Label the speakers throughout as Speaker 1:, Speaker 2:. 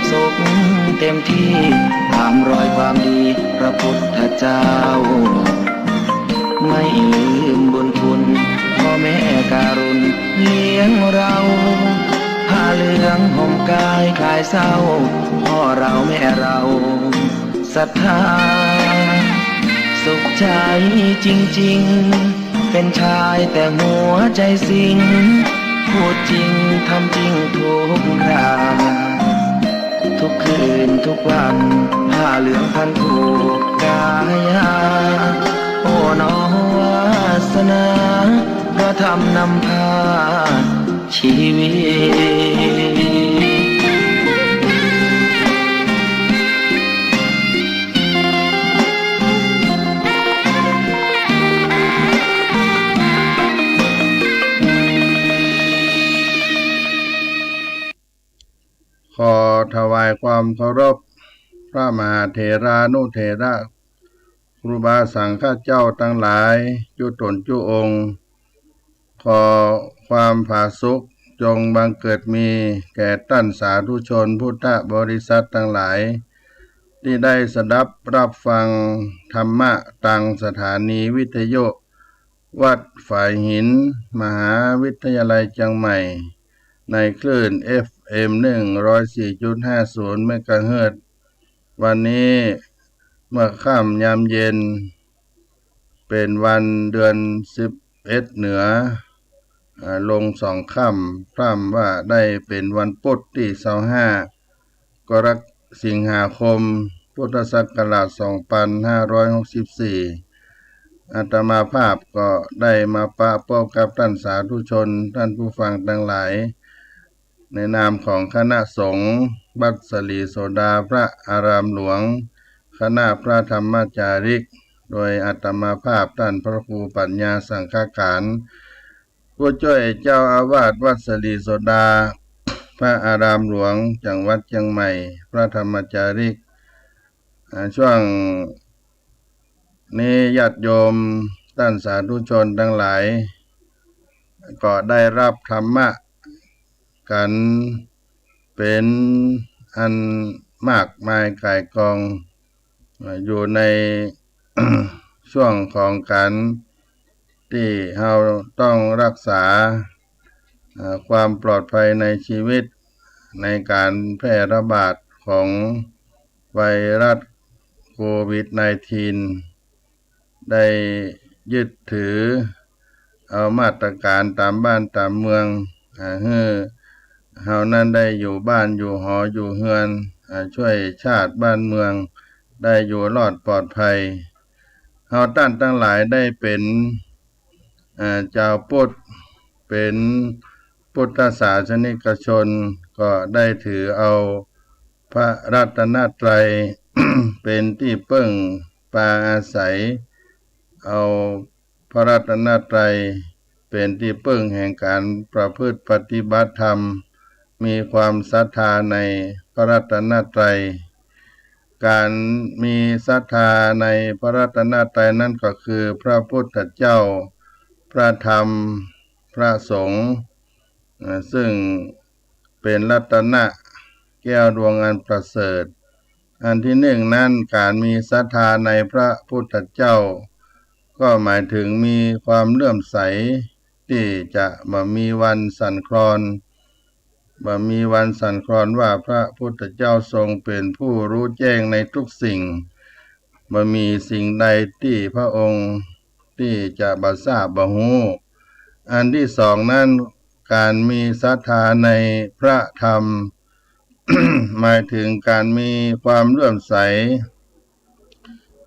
Speaker 1: สุขเต็มที่ตามรอยความดีพระพุทธเจ้าไม่ลืมบุญคุณพ่อแม่การุณเลี้ยงเราผ้าเหลืองห่มกายคลายเศร้าพ่อเราแม่เราศรัทธาสุขใจจริงๆเป็นชายแต่หัวใจสิงพูดจริงทำจริงทุกคราทุกคืนทุกวันผ้าเหลืองพันผูกกายาโอ้น้อวาสนาพระธรรมนำพาชีวิต
Speaker 2: ขอถวายความเคารพพระมหาเถรานุเถระครูบาสังฆเจ้าทั้งหลายจุตนจุองค์ขอความผาสุกจงบังเกิดมีแก่ท่านสาธุชนพุทธบริษัททั้งหลายที่ได้สดับรับฟังธรรมะตังสถานีวิทยุวัดฝ่ายหินมหาวิทยาลัยเชียงใหม่ในคลื่น FM 104.50 เมกะเฮิรตซ์วันนี้เมื่อค่ำยามเย็นเป็นวันเดือน11เหนือลง2 ค่ำพร่ำว่าได้เป็นวันพุธที่25กรกฎาคมสิงหาคมพุทธศักราช2564อาตมาภาพก็ได้มาปะพบกับท่านสาธุชนท่านผู้ฟังทั้งหลายในนามของคณะสงฆ์วัดสลีโสดาพระอารามหลวงคณะพระธรรมจาริกโดยอาตมาภาพท่านพระครูปัญญาสังฆการผู้ช่วยเจ้าอาวาสวัดสลีโสดาพระอารามหลวงจังหวัดเชียงใหม่พระธรรมจาริกช่วงนี้ญาติโยมท่านสาธุชนทั้งหลายก็ได้รับธรรมะกันเป็นอันมากมายก่ายกองอยู่ใน ช่วงของการที่เราต้องรักษาความปลอดภัยในชีวิตในการแพร่ระบาดของไวรัสโควิด -19 ได้ยึดถือเอามาตรการตามบ้านตามเมืองให้เฮานั้นได้อยู่บ้านอยู่หออยู่เฮือนช่วยชาติบ้านเมืองได้อยู่รอดปลอดภัยเฮาท่านทั้งหลายได้เป็นเจ้าพุทธเป็นพุทธศาสนิกชนก็ได้ถือเอาพระรัตนตรัย เป็นที่พึ่งพาอาศัยเอาพระรัตนตรัยเป็นที่พึ่งแห่งการประพฤติปฏิบัติธรรมมีความศรัทธาในพระรัตนตรัยการมีศรัทธาในพระรัตนตรัยนั่นก็คือพระพุทธเจ้าพระธรรมพระสงฆ์ซึ่งเป็นรัตนะแก้วดวงอันประเสริฐอันที่หนึ่งนั้นการมีศรัทธาในพระพุทธเจ้าก็หมายถึงมีความเลื่อมใสที่จะบ่มีวันสั่นคลอนบ่มีวันสั่นคลอนว่าพระพุทธเจ้าทรงเป็นผู้รู้แจ้งในทุกสิ่งบ่มีสิ่งใดที่พระองค์ที่จะบ่ทราบบ่ฮู้อันที่สองนั้นการมีศรัทธาในพระธรรม หมายถึงการมีความเลื่อมใส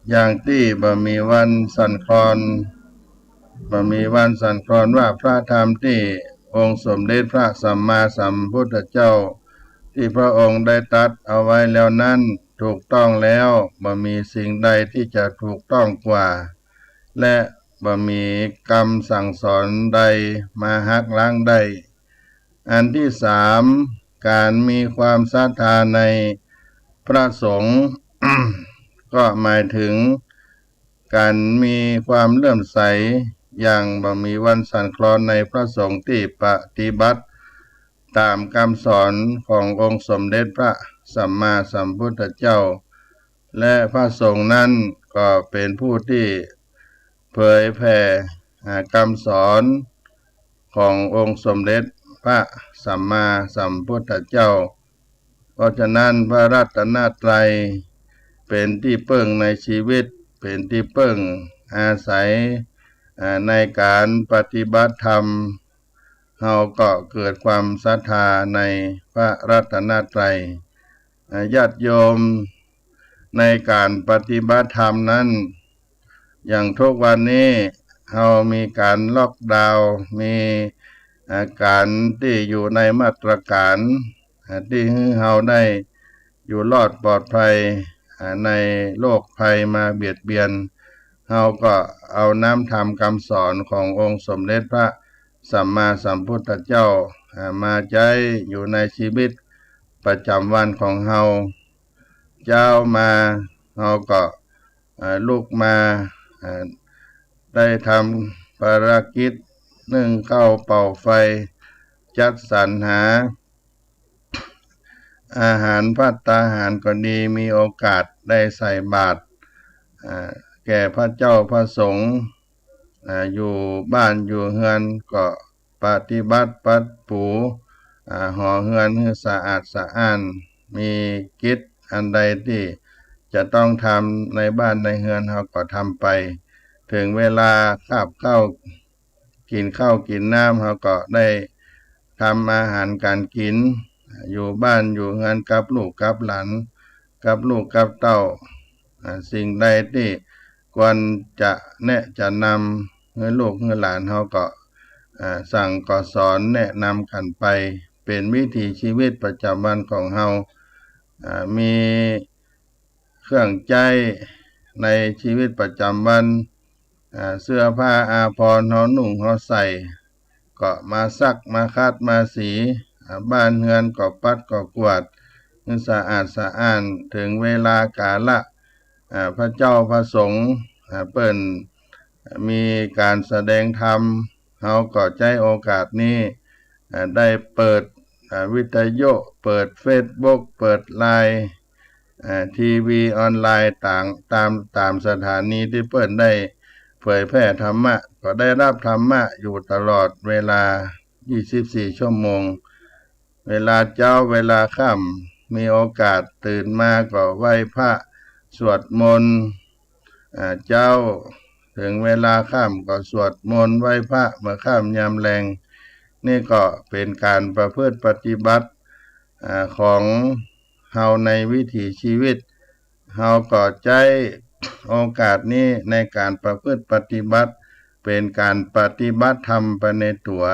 Speaker 2: อย่างที่บ่มีวันสั่นคลอนบ่มีวันสั่นคลอนว่าพระธรรมที่องค์สมเด็จพระสัมมาสัมพุทธเจ้าที่พระองค์ได้ตรัสเอาไว้แล้วนั้นถูกต้องแล้วบ่มีสิ่งใดที่จะถูกต้องกว่าและบ่มีกรรมสั่งสอนใดมาหักล้างได้อันที่สามการมีความศรัทธาในพระสงฆ์ ก็หมายถึงการมีความเลื่อมใสอย่างบ่มีวันสั่นคลอนในพระสงฆ์ที่ปฏิบัติ ตามคำสอนขององค์สมเด็จพระสัมมาสัมพุทธเจ้าและพระสงฆ์นั้นก็เป็นผู้ที่เผยแผ่คำสอนขององค์สมเด็จพระสัมมาสัมพุทธเจ้าเพราะฉะนั้นพระรัตนตรัยเป็นที่พึ่งในชีวิตเป็นที่พึ่งอาศัยในการปฏิบัติธรรมเราก็เกิดความศรัทธาในพระรัตนตรัยญาติโยมในการปฏิบัติธรรมนั้นอย่างทุกวันนี้เรามีการล็อกดาวน์มีการที่อยู่ในมาตรการที่ให้เราได้อยู่รอดปลอดภัยในโรคภัยมาเบียดเบียนเราก็เอาน้ำธรรมคำสอนขององค์สมเด็จพระสัมมาสัมพุทธเจ้ามาใช้อยู่ในชีวิตประจำวันของเราเจ้ามาเราก็ลุกมาได้ทำภารกิจนึ่งข้าวเป่าไฟจัดสรรหาอาหารภัตตาหารก็ดีมีโอกาสได้ใส่บาตรแก่พระเจ้าพระสงฆ์อยู่บ้านอยู่เฮือนก็ปฏิบัติปัดปูห่อเฮือนให้สะอาดสะอ้านมีกิจอันใดที่จะต้องทำในบ้านในเฮือนเราก็ทำไปถึงเวลาคาบข้าวกินข้าวกินน้ำเราก็ได้ทำอาหารการกินอยู่บ้านอยู่เฮือนกับลูกกับหลานกับลูกกับเต้าสิ่งใดที่ควรจะแนะจะนำให้ลูกให้หลานเราก็สั่งก็สอนแนะนำกันไปเป็นวิถีชีวิตประจำวันของเรามีเครื่องใจในชีวิตประจำวันเสื้อผ้าอาภรณ์เรานุ่งเราใส่ก็มาซักมาคัดมาสีบ้านเฮือนก็ปัดก็กวาดให้สะอาดสะอ้านถึงเวลากาละพระเจ้าพระสงฆ์เปิ้นมีการแสดงธรรมเราก็ใช้โอกาสนี้ได้เปิดวิทยุเปิดเฟซบุ๊กเปิดไลน์ทีวีออนไลน์ต่างตามสถานีที่เปิ้นได้เผยแพร่ธรรมะก็ได้รับธรรมะอยู่ตลอดเวลา24ชั่วโมงเวลาเช้าเวลาค่ำมีโอกาสตื่นมาก็ไหว้พระสวดมนต์เจ้าถึงเวลาค่ำก็สวดมนต์ไหว้พระเมื่อค่ำยามแลงนี่ก็เป็นการประพฤติปฏิบัติของเฮาในวิถีชีวิตเฮาก็ใช้โอกาสนี้ในการประพฤติปฏิบัติเป็นการปฏิบัติธรรมไปในตัว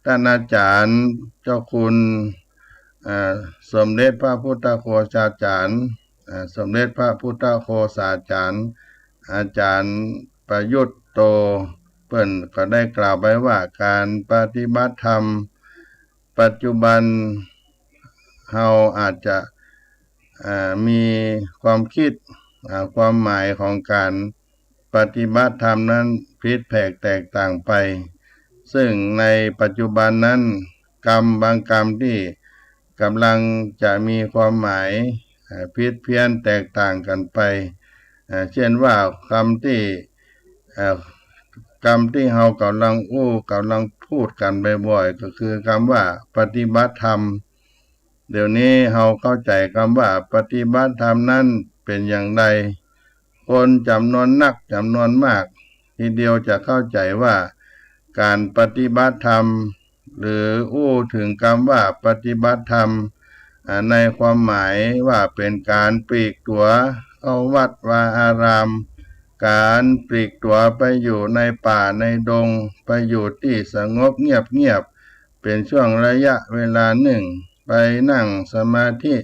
Speaker 2: ท่านอาจารย์เจ้าคุณสมเด็จพระพุทธโฆษาจารย์สมเด็จพระพุทธโฆษาจารย์อาจารย์ประยุทธ์โตเปิ้นก็ได้กล่าวไว้ว่าการปฏิบัติธรรมปัจจุบันเฮาอาจจะมีความคิดความหมายของการปฏิบัติธรรมนั้นผิดแผกแตกต่างไปซึ่งในปัจจุบันนั้นกรรมบางกรรมที่กำลังจะมีความหมายผิดเพี้ยนแตกต่างกันไปเช่นว่าคำที่เรากำลังพูดกันบ่อยๆก็คือคำว่าปฏิบัติธรรมเดี๋ยวนี้เราเข้าใจคำว่าปฏิบัติธรรมนั้นเป็นอย่างไรคนจำนวนนักจำนวนมากทีเดียวจะเข้าใจว่าการปฏิบัติธรรมหรือถึงคำว่าปฏิบัติธรรมในความหมายว่าเป็นการปลีกตัวเข้าวัดวาอารามการปลีกตัวไปอยู่ในป่าในดงไปอยู่ที่สงบเงียบเป็นช่วงระยะเวลาหนึ่งไปนั่งสมาธิ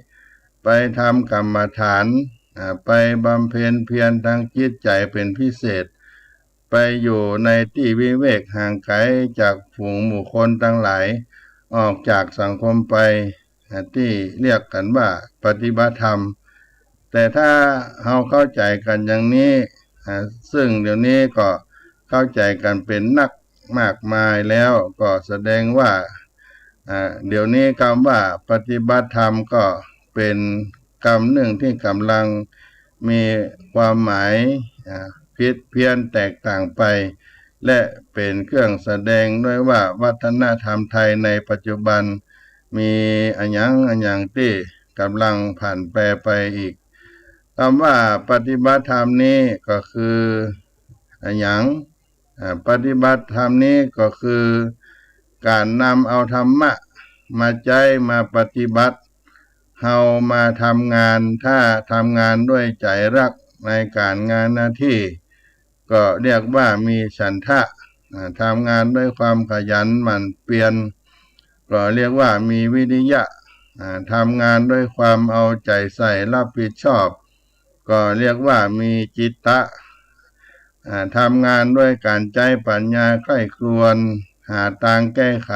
Speaker 2: ไปทำกรรมฐานไปบำเพ็ญเพียรทางจิตใจเป็นพิเศษไปอยู่ในที่วิเวกห่างไกลจากฝูงหมู่คนทั้งหลายออกจากสังคมไปที่เรียกกันว่าปฏิบัติธรรมแต่ถ้าเราเข้าใจกันอย่างนี้ซึ่งเดี๋ยวนี้ก็เข้าใจกันเป็นนักมากมายแล้วก็แสดงว่า เดี๋ยวนี้คำว่าปฏิบัติธรรมก็เป็นคำหนึ่งที่กำลังมีความหมายผิดเพี้ยนแตกต่างไปและเป็นเครื่องแสดงด้วยว่าวัฒนธรรมไทยในปัจจุบันมีอันยังที่กำลังผ่านแปรไปอีกคำว่าปฏิบัติธรรมนี้ก็คืออันยังปฏิบัติธรรมนี้ก็คือการนำเอาธรรมะมาใจมาปฏิบัติเฮามาทำงานถ้าทำงานด้วยใจรักในการงานหน้าที่ก็เรียกว่ามีฉันทะทำงานด้วยความขยันหมั่นเพียรก็เรียกว่ามีวิริยะทำงานด้วยความเอาใจใส่รับผิดชอบก็เรียกว่ามีจิตตะทำงานด้วยการใจปัญญาใคร่ครวญหาทางแก้ไข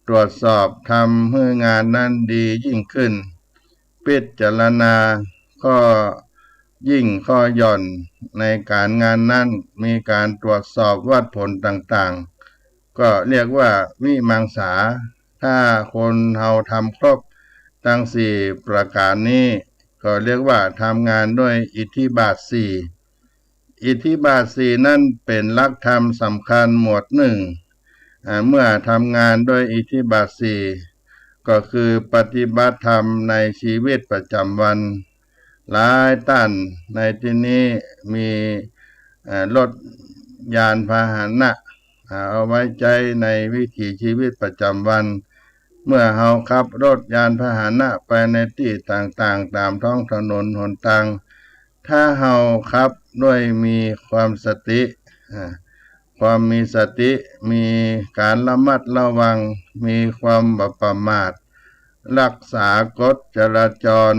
Speaker 2: ตรวจสอบทำให้งานนั้นดียิ่งขึ้นพิจารณาข้อยิ่งข้อย่อนในการงานนั้นมีการตรวจสอบวัดผลต่างๆก็เรียกว่าวิมังสาถ้าคนเฮาทำครบทั้งสี่ประการนี้ก็เรียกว่าทำงานด้วยอิทธิบาทสี่อิทธิบาทสี่นั้นเป็นหลักธรรมสำคัญหมวดหนึ่งเมื่อทำงานด้วยอิทธิบาทสี่ก็คือปฏิบัติธรรมในชีวิตประจำวันหลายท่านในที่นี้มีรถยานพาหนะเอาไว้ใจในวิถีชีวิตประจำวันเมื่อเฮาขับรถยานพาหนะไปในที่ต่างๆตามท้องถนนหนทางถ้าเฮาขับด้วยมีความสติความมีสติมีการระมัดระวังมีความบ่ประมาทรักษากฎจราจร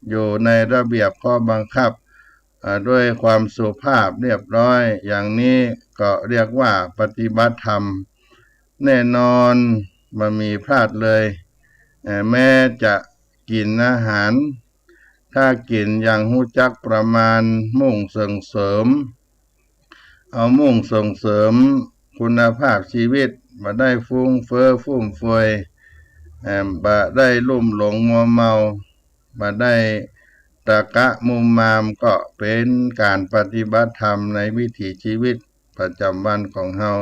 Speaker 2: อยู่ในระเบียบข้อบังคับด้วยความสุภาพเรียบร้อยอย่างนี้ก็เรียกว่าปฏิบัติธรรมแน่นอนไม่มีพลาดเลยแม้จะกินอาหารถ้ากินอย่างหู้จักประมาณมุ่งส่งเสริมเอามุ่งส่งเสริมคุณภาพชีวิตมาได้ฟุ้งเฟ้อฟุ่มเฟือยบ่ได้ลุ่มหลงมัวเมาบ่ได้ตะกะมุมมามก็เป็นการปฏิบัติธรรมในวิถีชีวิตประจำวันของเฮา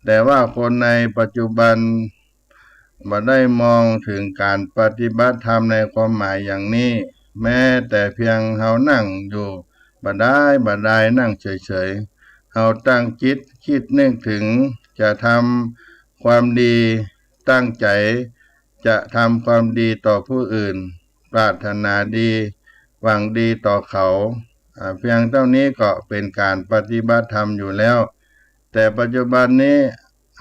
Speaker 2: แต่ว่าคนในปัจจุบันบ่ได้มองถึงการปฏิบัติธรรมในความหมายอย่างนี้แม้แต่เพียงเฮานั่งอยู่บ่ได้นั่งเฉยๆเฮาตั้งจิตคิดนึกถึงจะทำความดีตั้งใจจะทำความดีต่อผู้อื่นปรารถนาดีหวังดีต่อเขาเพียงเท่านี้ก็เป็นการปฏิบัติธรรมอยู่แล้วแต่ปัจจุบันนี้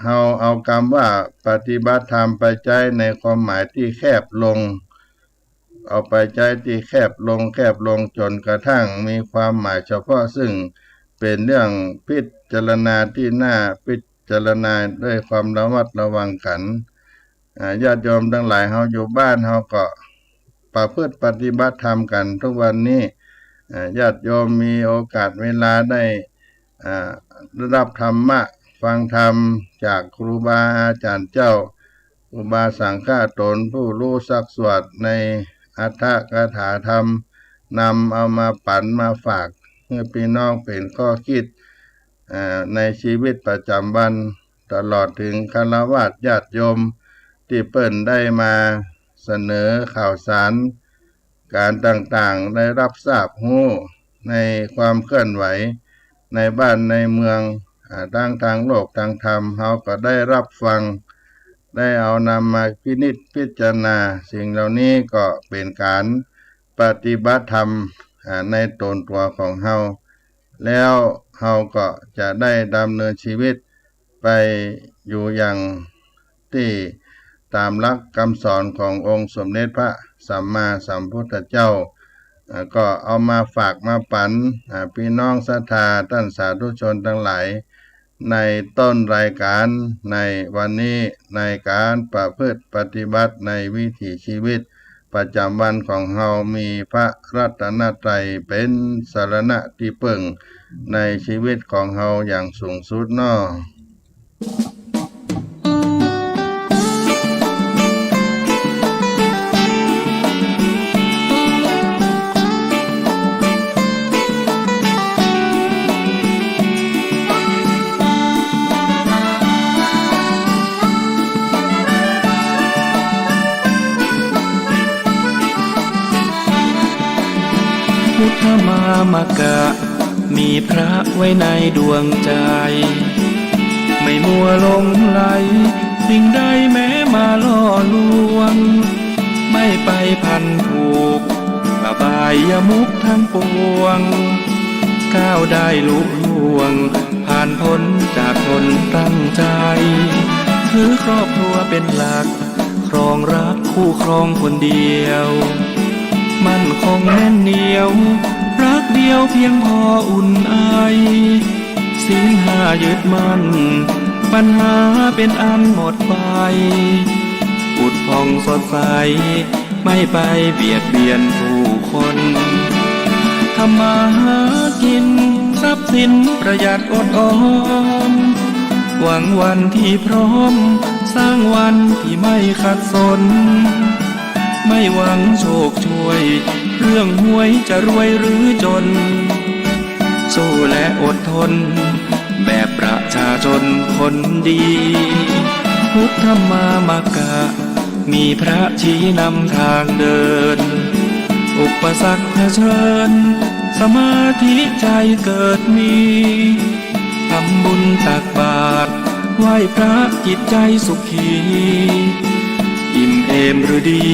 Speaker 2: เฮาเอาคำว่าปฏิบัติธรรมไปใช้ในความหมายที่แคบลงเอาไปใช้ที่แคบลงจนกระทั่งมีความหมายเฉพาะซึ่งเป็นเรื่องพิจารณาที่น่าพิจารณาด้วยความระมัดระวังกันญาติโยมทั้งหลายเฮาอยู่บ้านเฮาก็ประพฤติปฏิบัติธรรมกันทุกวันนี้ญาติโยมมีโอกาสเวลาได้ได้รับธรรมะฟังธรรมจากครูบาอาจารย์เจ้าครูบาสังฆาตนผู้รู้สักสวดในอัตถกถาธรรมนำเอามาปั่นมาฝากให้พี่น้องเป็นข้อคิดในชีวิตประจำวันตลอดถึงฆราวาสญาติโยมที่เปิ้นได้มาเสนอข่าวสารการต่างๆได้รับทราบรู้ในความเคลื่อนไหวในบ้านในเมืองทางโลกทางธรรมเฮาก็ได้รับฟังได้เอานำมาพินิจพิจารณาสิ่งเหล่านี้ก็เป็นการปฏิบัติธรรมในตนตัวของเฮาแล้วเฮาก็จะได้ดำเนินชีวิตไปอยู่อย่างที่ตามหลักคำสอนขององค์สมเด็จพระสัมมาสัมพุทธเจ้าก็เอามาฝากมาปันพี่น้องศรัทธาท่านสาธุชนทั้งหลายในต้นรายการในวันนี้ในการประพฤติปฏิบัติในวิถีชีวิตประจำวันของเฮามีพระรัตนตรัยเป็นสรณะที่พึ่งในชีวิตของเฮาอย่างสูงสุดน้อ
Speaker 1: พุทธมามกะมีพระไว้ในดวงใจไม่มัวหลงไหลสิ่งใดแม้มาล่อลวงไม่ไปพันผูกอบายมุขทั้งปวงก้าวได้ลุล่วงผ่านพ้นจากทนตั้งใจถือครอบครัวเป็นหลักครองรักคู่ครองคนเดียวมั่นคงแน่นเหนียวรักเดียวเพียงพออุ่นไอศีลห้ายึดมั่นปัญหาเป็นอันหมดไปผุดผ่องสดใสไม่ไปเบียดเบียนผู้คนทำมาหากินทรัพย์สินประหยัดอดออมหวังวันที่พร้อมสร้างวันที่ไม่ขัดสนไม่หวังโชคช่วยเรื่องหวยจะรวยหรือจนสู้และอดทนแบบประชาชนคนดีพุทธมามกะมีพระชี้นำทางเดินอุปสรรคเผชิญสมาธิใจเกิดมีทำบุญตักบาตรไหว้พระจิตใจสุขีอิ่มเอมหรือดี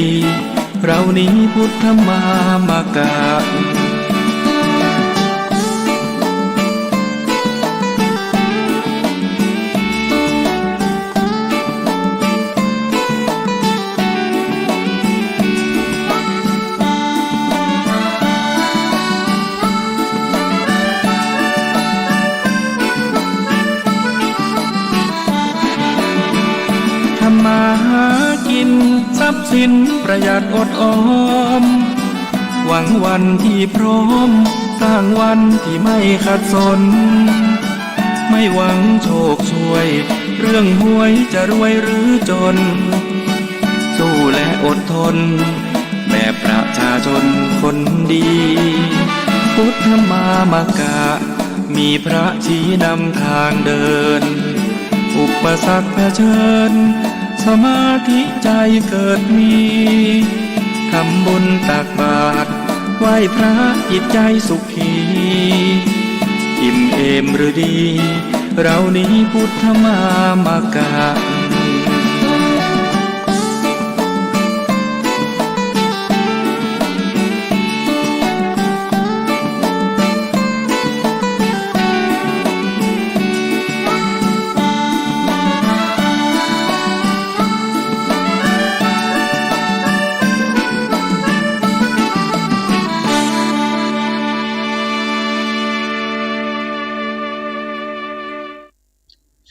Speaker 1: เรานี้พุทธมามกะทำมาหากินทรัพย์สินประหยัดอดออมหวังวันที่พร้อมสร้างวันที่ไม่ขัดสนไม่หวังโชคช่วยเรื่องหวยจะรวยหรือจนสู้และอดทนแบบประชาชนคนดีพุทธมามกะมีพระชี้นำทางเดินอุปสรรคเผชิญสมาธิใจเกิดมีทำบุญตักบาตรไหว้พระจิตใจสุขีอิ่มเอมหรือดีเรานี้พุทธมามกะ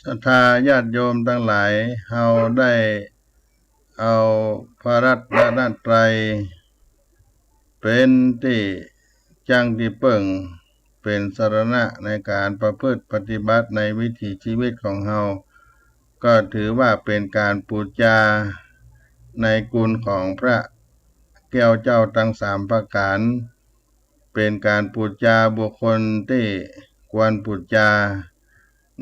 Speaker 2: ศรัทธาญาติโยมทั้งหลายเฮาได้เอาพระรัตนตรัยเป็นที่จังที่เปิ่งเป็นสรณะในการประพฤติปฏิบัติในวิถีชีวิตของเฮาก็ถือว่าเป็นการปูจาในกุลของพระแก้วเจ้าทั้งสามประการเป็นการปูจาบุคคลที่ควรปูจา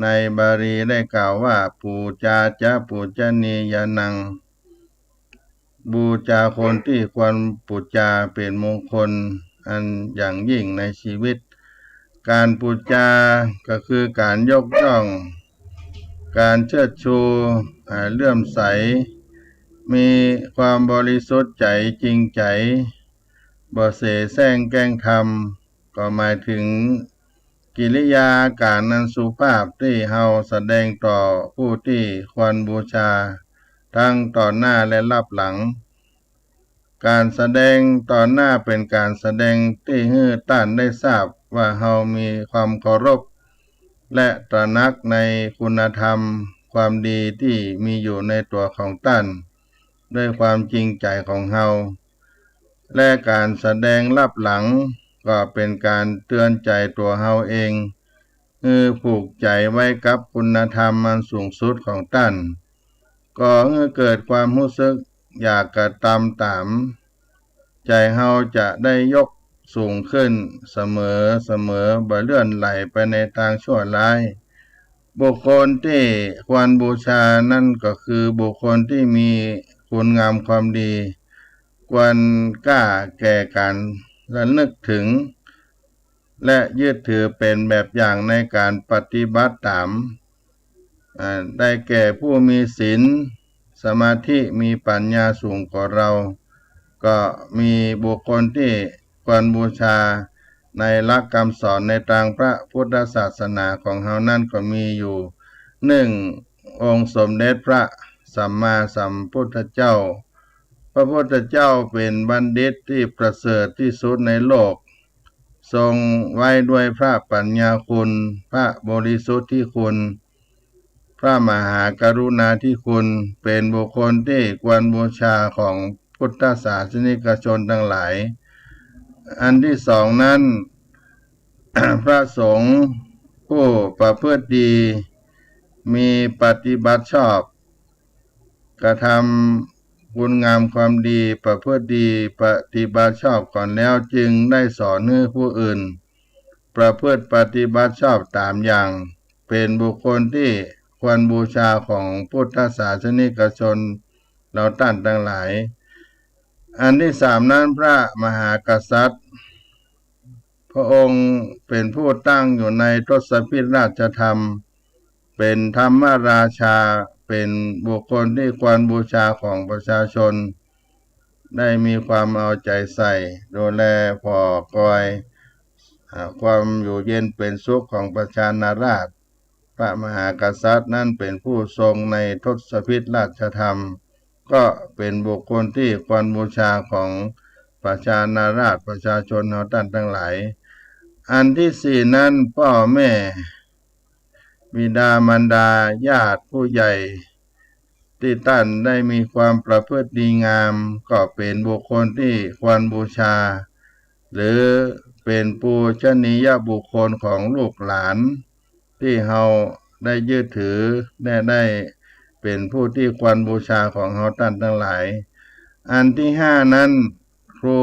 Speaker 2: ในบาลีได้กล่าวว่าปูจาจะปูจนียานังบูชาคนที่ควรปูจาเป็นมงคลอันอย่างยิ่งในชีวิตการปูจาก็คือการยกย่องการเชิดชูเลื่อมใสมีความบริสุทธิ์ใจจริงใจบ่เสแสร้งแกล้งทำก็หมายถึงกิริยาการนั้นสุภาพที่เฮาแสดงต่อผู้ที่ควรบูชาทั้งต่อหน้าและลับหลังการแสดงต่อหน้าเป็นการแสดงที่ให้ท่านได้ทราบว่าเฮามีความเคารพและตระหนักในคุณธรรมความดีที่มีอยู่ในตัวของท่านด้วยความจริงใจของเฮาและการแสดงลับหลังก็เป็นการเตือนใจตัวเฮาเองผูกใจไว้กับคุณธรรมอันสูงสุดของท่านก็เกิดความรู้สึกอยากกระทำตามใจเฮาจะได้ยกสูงขึ้นเสมอบ่เลื่อนไหลไปในทางชั่วร้ายบุคคลที่ควรบูชานั่นก็คือบุคคลที่มีคุณงามความดีควรกล้าแก่การระลึกถึง และยึดถือเป็นแบบอย่างในการปฏิบัติตามได้แก่ผู้มีศีลสมาธิมีปัญญาสูงกว่าเราก็มีบุคคลที่ควรบูชาในหลักคำสอนในทางพระพุทธศาสนาของเฮานั้นก็มีอยู่หนึ่งองค์สมเด็จพระสัมมาสัมพุทธเจ้าพระพุทธเจ้าเป็นบัณฑิตที่ประเสริฐที่สุดในโลกทรงไว้ด้วยพระปัญญาคุณพระบริสุทธิคุณพระมหากรุณาธิคุณเป็นบุคคลที่ควรบูชาของพุทธศาสนิกชนทั้งหลายอันที่สองนั้น พระสงฆ์ผู้ประพฤติดีมีปฏิบัติชอบกระทำคุณงามความดีประพฤติดีปฏิบัติชอบก่อนแล้วจึงได้สอนให้ผู้อื่นประพฤติปฏิบัติชอบตามอย่างเป็นบุคคลที่ควรบูชาของพุทธศาสนิกชนเราท่านทั้งหลายอันที่สามนั้นพระมหากษัตริย์พระองค์เป็นผู้ตั้งอยู่ในทศพิธราชธรรมเป็นธรรมราชาเป็นบุคคลที่ควรบูชาของประชาชนได้มีความเอาใจใส่ดูแลผ่อคอยความอยู่เย็นเป็นสุขของประชานาราษฎร์พระมหากษัตริย์นั้นเป็นผู้ทรงในทศพิธราชธรรมก็เป็นบุคคลที่ควรบูชาของประชานาราษฎร์ประชาชนเราท่านทั้งหลายอันที่สี่นั้นพ่อแม่บิดามารดาญาติผู้ใหญ่ที่ท่านได้มีความประพฤติดีงามก็เป็นบุคคลที่ควรบูชาหรือเป็นปูชนียบุคคลของลูกหลานที่เฮาได้ยึดถือได้เป็นผู้ที่ควรบูชาของเฮาท่านทั้งหลายอันที่ห้านั้นครู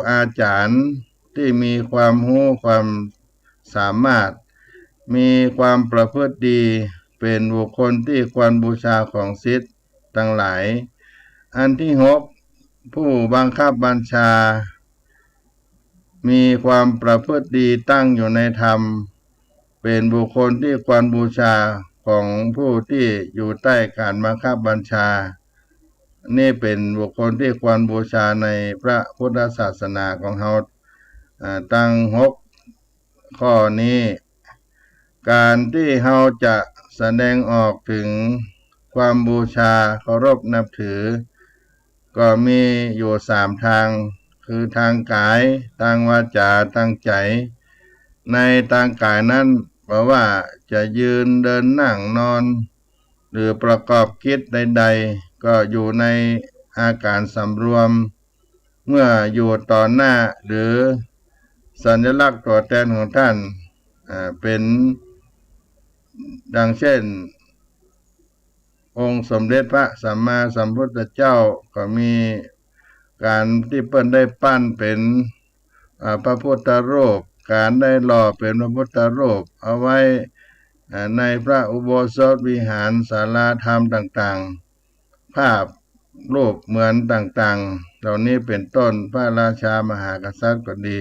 Speaker 2: อาจารย์ที่มีความรู้ความสามารถมีความประพฤติดีเป็นบุคคลที่ควรบูชาของศิษย์ทั้งหลายอันที่หกผู้บังคับบัญชามีความประพฤติดีตั้งอยู่ในธรรมเป็นบุคคลที่ควรบูชาของผู้ที่อยู่ใต้การบังคับบัญชานี่เป็นบุคคลที่ควรบูชาในพระพุทธศาสนาของเฮาตั้งหกข้อนี้การที่เฮาจะแสดงออกถึงความบูชาเคารพนับถือก็มีอยู่สามทางคือทางกายทางวาจาทางใจในทางกายนั้นเพราะว่าจะยืนเดินนั่งนอนหรือประกอบกิจใดๆก็อยู่ในอาการสำรวมเมื่ออยู่ต่อหน้าหรือสัญลักษณ์ตัวแทนของท่านเป็นดังเช่นองค์สมเด็จพระสัมมาสัมพุทธเจ้าก็มีการที่เปิ้นได้ปั้นเป็นพระพุทธรูปการได้หล่อเป็นพระพุทธรูปเอาไว้ในพระอุโบสถวิหารศาลาธรรมต่างๆภาพรูปเหมือนต่างๆเหล่านี้เป็นต้นพระราชามหากษัตริย์ก็ดี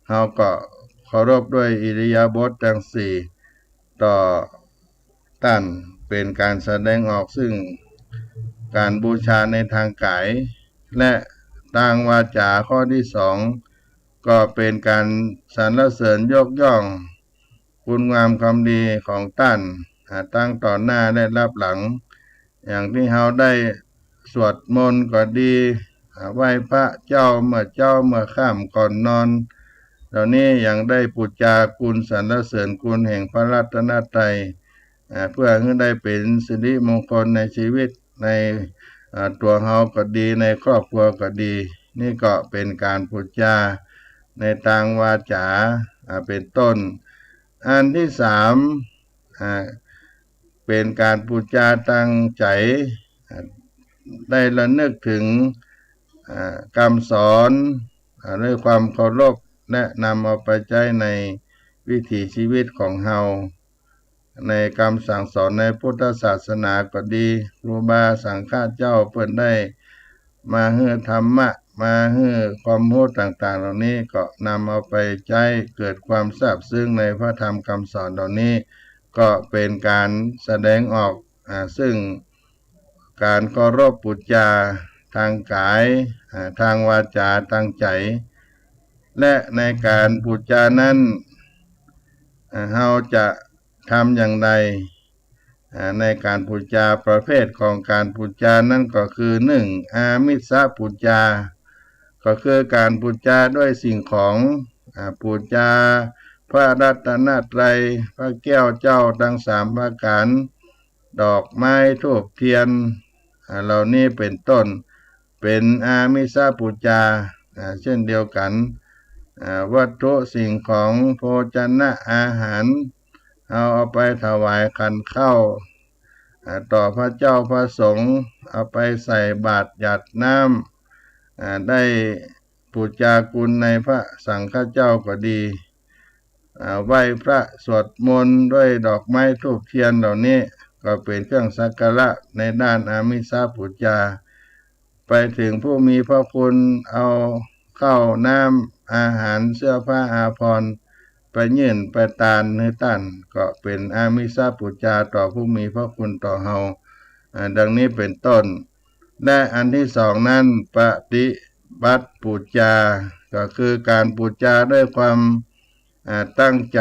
Speaker 2: เฮาก็เคารพด้วยอิริยาบถทั้งสี่ต่อท่านเป็นการแสดงออกซึ่งการบูชาในทางกายและทางวาจาข้อที่สองก็เป็นการสรรเสริญยกย่องคุณงามความดีของท่านตั้งต่อหน้าและรับหลังอย่างที่เฮาได้สวดมนต์ก็ดีไหว้พระเจ้าเมื่อค่ำก่อนนอนเหล่านี้ยังได้ปุจจาคุณสรรเสริญคุณแห่งพระรัตนตรัยเพื่อให้ได้เป็นสิริมงคลในชีวิตในตัวเฮาก็ดีในครอบครัวก็ดีนี่ก็เป็นการปุจจาในทางวาจาเป็นต้นอันที่สามเป็นการปุจจาตั้งใจได้ระลึกถึงคำสอนด้วยความเคารพและนำเอาไปใช้ในวิถีชีวิตของเฮาในคำสั่งสอนในพุทธศาสนาก็ดีครูบาสังฆเจ้าเพิ่นได้มาให้ธรรมะ มาให้ความรู้ต่างๆเหล่านี้ก็นำเอาไปใช้เกิดความซาบซึ้งในพระธรรมคำสอนเหล่านี้ก็เป็นการแสดงออกซึ่งการเคารพบูชาทางกายทางวาจาทางใจและในการบูชานั้นเราจะทำอย่างไรในการบูชาประเภทของการบูชานั้นก็คืออามิสบูชาก็คือการบูชาด้วยสิ่งของบูชาพระรัตนตรัยพระแก้วเจ้าทั้งสามประการดอกไม้ธูปเทียนเหล่านี้เป็นต้นเป็นอามิสบูชาเช่นเดียวกันวัตถุสิ่งของโภชนะอาหารเอาไปถวายขันเข้าต่อพระเจ้าพระสงฆ์เอาไปใส่บาตรหยาดน้ำได้บูชาคุณในพระสังฆเจ้าก็ดีไหว้พระสวดมนต์ด้วยดอกไม้ธูปเทียนเหล่านี้ก็เป็นเครื่องสักการะในด้านอามิสบูชาไปถึงผู้มีพระคุณเอาข้าวน้ำอาหารเสื้อผ้าอาภรณ์ไปยื่นไปตานให้ท่านก็เป็นอามิสบูชาต่อผู้มีพระคุณต่อเฮาดังนี้เป็นต้นและอันที่สองนั้นปฏิบัติบูชาก็คือการบูชาด้วยความตั้งใจ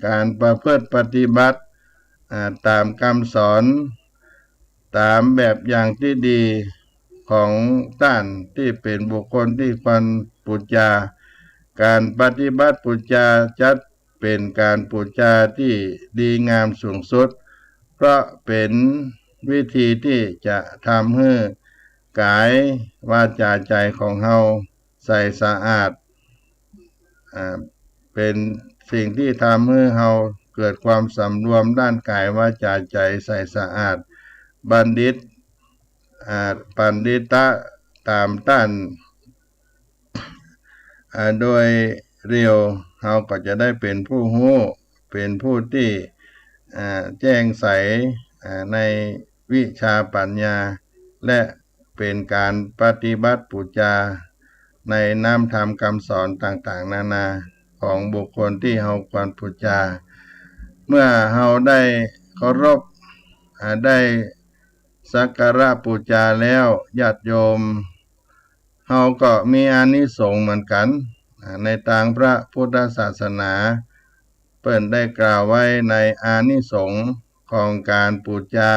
Speaker 2: การประพฤติปฏิบัติตามคำสอนตามแบบอย่างที่ดีของท่านที่เป็นบุคคลที่ควรบูชาการปฏิบัติบูชาจัดเป็นการบูชาที่ดีงามสูงสุดเพราะเป็นวิธีที่จะทำให้กายวาจาใจของเฮาใสสะอาดเป็นสิ่งที่ทำให้เฮาเกิดความสำรวมด้านกายวาจาใจใสสะอาดบัณฑิตปัณฑิตะตามต้านโดยเรียวเราก็จะได้เป็นผู้รู้เป็นผู้ที่แจ้งใสในวิชาปัญญาและเป็นการปฏิบัติบูชาในน้ำธรรมคำสอนต่างๆนานาของบุคคลที่เราควรบูชาเมื่อเราได้เคารพได้สักการะบูชาแล้วญาติโยมเฮาก็มีอานิสงส์เหมือนกันในทางพระพุทธศาสนาเปิ้นได้กล่าวไว้ในอานิสงส์ของการบูชา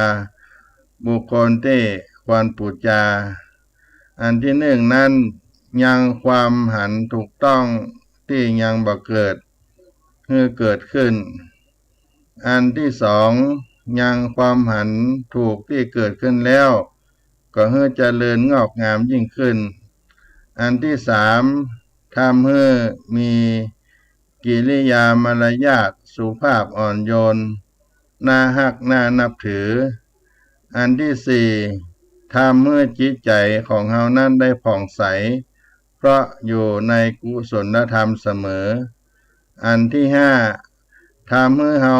Speaker 2: บุคคลที่ควรบูชาอันที่หนึ่งนั้นยังความหันถูกต้องที่ยังบ่เกิดเกิดขึ้นอันที่สองยังความหันถูกที่เกิดขึ้นแล้วก็ให้เจริญงอกงามยิ่งขึ้นอันที่สามทำให้มีกิริยามารยาทสุภาพอ่อนโยนน่าฮักน่านับถืออันที่สี่ทำให้จิตใจของเฮานั้นได้ผ่องใสเพราะอยู่ในกุศลธรรมเสมออันที่ห้าทำให้เฮา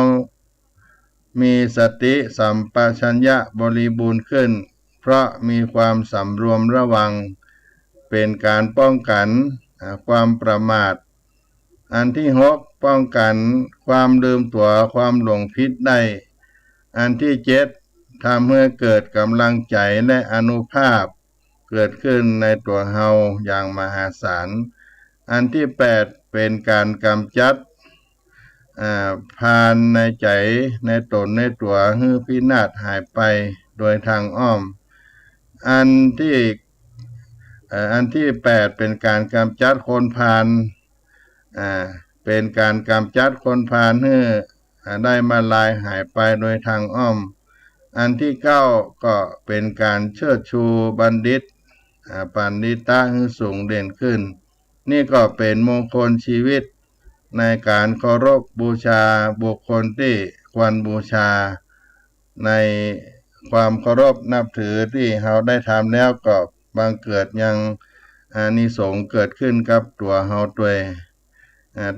Speaker 2: มีสติสัมปชัญญะบริบูรณ์ขึ้นเพราะมีความสำรวมระวังเป็นการป้องกันความประมาทอันที่หกป้องกันความลืมตัวความหลงผิดได้อันที่เจ็ดทำให้เกิดกำลังใจและอานุภาพเกิดขึ้นในตัวเฮาอย่างมหาศาลอันที่แปดเป็นการกำจัดพานในใจในตนในตัวให้พินาศหายไปโดยทางอ้อมอันที่แปดเป็นการกำจัดคนพาลเป็นการกำจัดคนพาลให้ได้มาลายหายไปโดยทางอ้อมอันที่เก้าก็เป็นการเชิดชูบัณฑิตปัณฑิตะให้สูงเด่นขึ้นนี่ก็เป็นมงคลชีวิตในการเคารพบูชาบุคคลที่ควรบูชาในความเคารพนับถือที่เราได้ทำแล้วก็บังเกิดยังอานิสงส์เกิดขึ้นกับตัวเฮาด้วย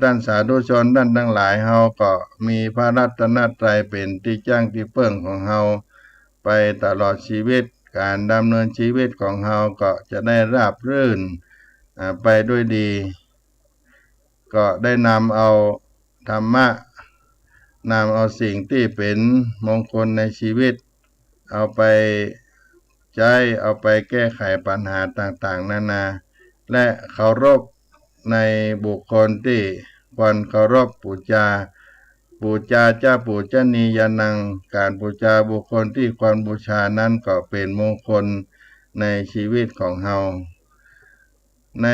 Speaker 2: ท่านสาธุชนท่านทั้งหลายเฮาก็มีพระรัตนตรัยเป็นที่จ้างที่เพิ่งของเฮาไปตลอดชีวิต การดำเนินชีวิตของเราก็จะได้ราบรื่นไปด้วยดี ก็ได้นำเอาธรรมะนำเอาสิ่งที่เป็นมงคลในชีวิตเอาไปใช้เอาไปแก้ไขปัญหาต่างๆนานาและเคารพในบุคคลที่ควรเคารพบูชาเจ้าปูชนียานังการบูชาบุคคลที่ควรบูชานั้นก็เป็นมงคลในชีวิตของเราใน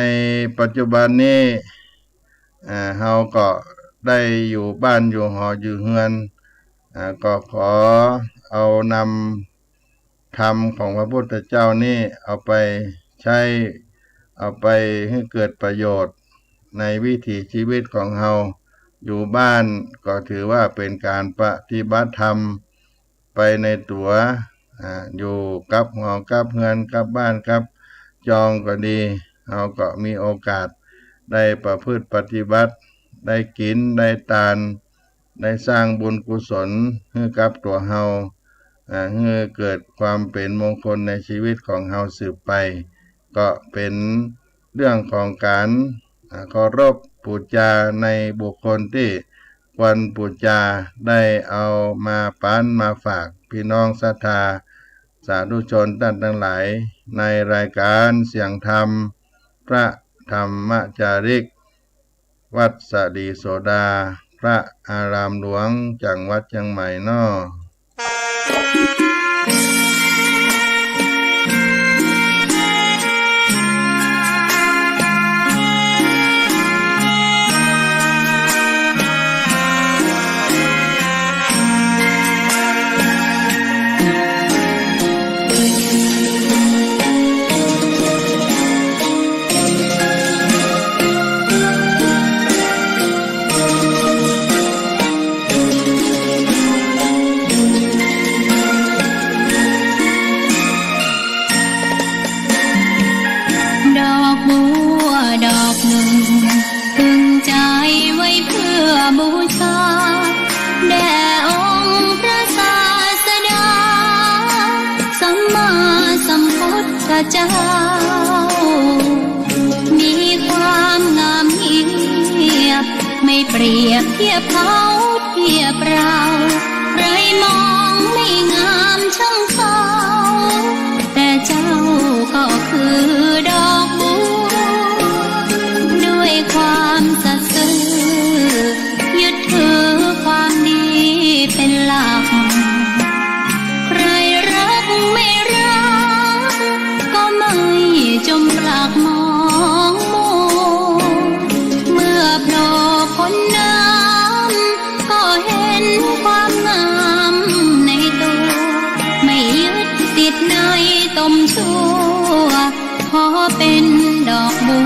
Speaker 2: ปัจจุบันนี้เราก็ได้อยู่บ้านอยู่หออยู่เฮือนก็ขอเอานำธรรมของพระพุทธเจ้านี่เอาไปใช้เอาไปให้เกิดประโยชน์ในวิถีชีวิตของเราอยู่บ้านก็ถือว่าเป็นการปฏิบัติธรรมไปในตัวอยู่กับหอกับเฮือนกับบ้านกับจองก็ดีเราก็มีโอกาสได้ประพฤติปฏิบัติได้กินได้ทานได้สร้างบุญกุศลให้กับตัวเราให้เกิดความเป็นมงคลในชีวิตของเราสืบไปก็เป็นเรื่องของการเคารพบูชาในบุคคลที่ควรบูชาได้เอามาปันมาฝากพี่น้องศรัทธาสาธุชนท่านทั้งหลายในรายการเสียงธรรมพระธรรมจาริกวัดสะดีโสดาพระอารามหลวงจังหวัดเชียงใหม่น้อ
Speaker 3: บูชาแด่องค์พระศาสดาสัมมาสัมพุทธเจ้ามีความงามเงียบไม่เปรียบเทียบเขาเทียบเราใครมองไม่งามช่างเขาแต่เจ้าก็คือดอกบัวด้วยความสัตย์ซื่อยึดถือความดีเป็นหลักใครรักไม่รักก็ไม่จมปลักมองมัวเมื่อโผล่พ้นน้ำก็เห็นความงามในตัวไม่ยึดติดในตมชั่วขอเป็นดอกบั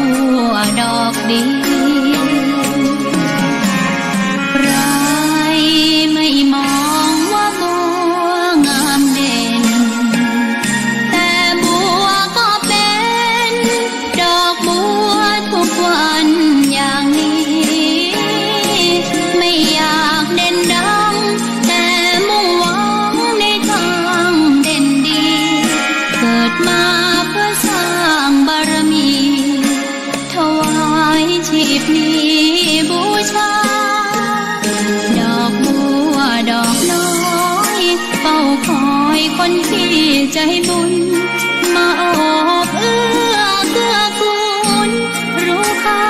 Speaker 3: วดอกดีไม่มองว่าบัวงามเด่นแต่บัวก็เป็นดอกบัวทุกวันอย่างนี้ไม่อยากเด่นดังแต่มุ่งหวังในทางเด่นดีเกิดมาเพื่อสร้างบารมีถวายชีพนี้บูชาดอกน้อยเฝ้าคอยคนที่ใจบุญมาโอบเอื้อเกื้อกูลรู้ค่า